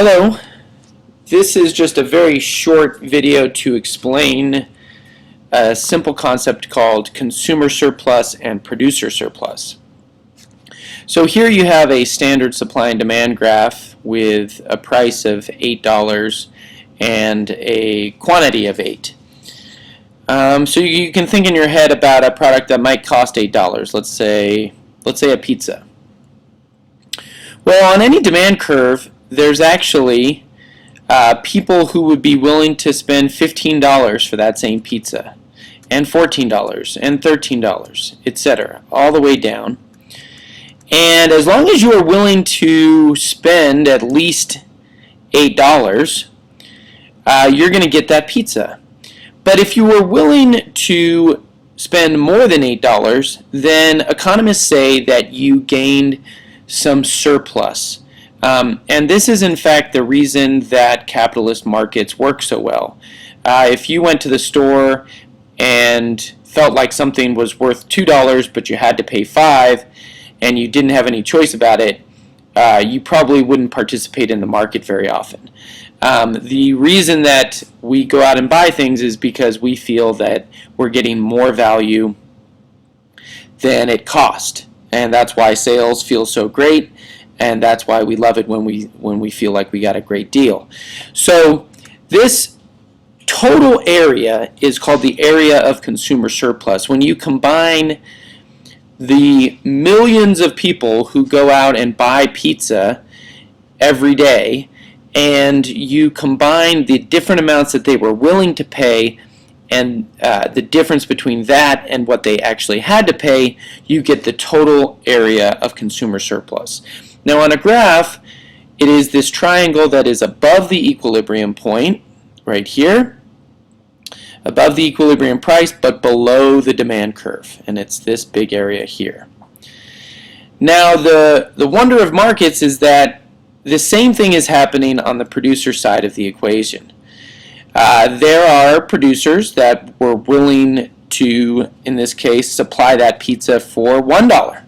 Hello, this is just a very short video to explain a simple concept called consumer surplus and producer surplus. So here you have a standard supply and demand graph with a price of $8 and a quantity of 8. So you can think in your head about a product that might cost $8. Let's say a pizza. Well, on any demand curve, there's actually people who would be willing to spend $15 for that same pizza, and $14, and $13, etc., all the way down. And as long as you are willing to spend at least $8, you're going to get that pizza. But if you were willing to spend more than $8, then economists say that you gained some surplus. And this is in fact the reason that capitalist markets work so well. If you went to the store and felt like something was worth $2 but you had to pay $5 and you didn't have any choice about it, you probably wouldn't participate in the market very often. The reason that we go out and buy things is because we feel that we're getting more value than it cost. And that's why sales feel so great, and that's why we love it when we feel like we got a great deal. So this total area is called the area of consumer surplus. When you combine the millions of people who go out and buy pizza every day, and you combine the different amounts that they were willing to pay and the difference between that and what they actually had to pay, you get the total area of consumer surplus. Now on a graph, it is this triangle that is above the equilibrium point, right here, above the equilibrium price, but below the demand curve, and it's this big area here. Now the wonder of markets is that the same thing is happening on the producer side of the equation. There are producers that were willing to, in this case, supply that pizza for $1.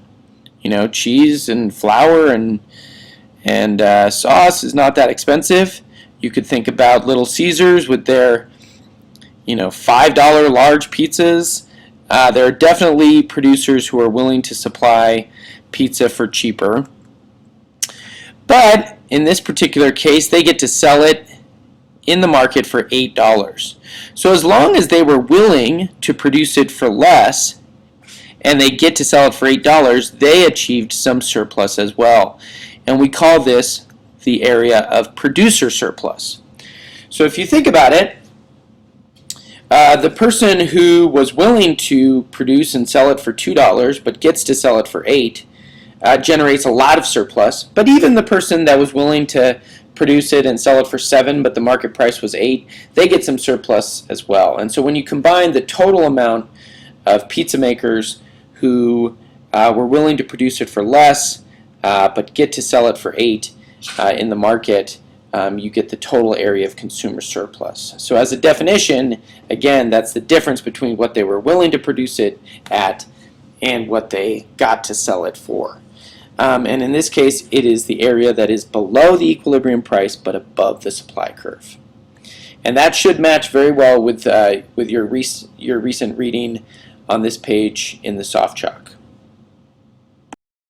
You know, cheese and flour and sauce is not that expensive. You could think about Little Caesars with their, $5 large pizzas. There are definitely producers who are willing to supply pizza for cheaper. But in this particular case, they get to sell it in the market for $8. So as long as they were willing to produce it for less and they get to sell it for $8, they achieved some surplus as well. And we call this the area of producer surplus. So if you think about it, the person who was willing to produce and sell it for $2 but gets to sell it for $8 generates a lot of surplus. But even the person that was willing to produce it and sell it for $7 but the market price was $8, they get some surplus as well. And so when you combine the total amount of pizza makers who were willing to produce it for less but get to sell it for $8 in the market, you get the total area of consumer surplus. So as a definition, again, that's the difference between what they were willing to produce it at and what they got to sell it for. And in this case, it is the area that is below the equilibrium price but above the supply curve. And that should match very well with your recent reading on this page in the soft chalk.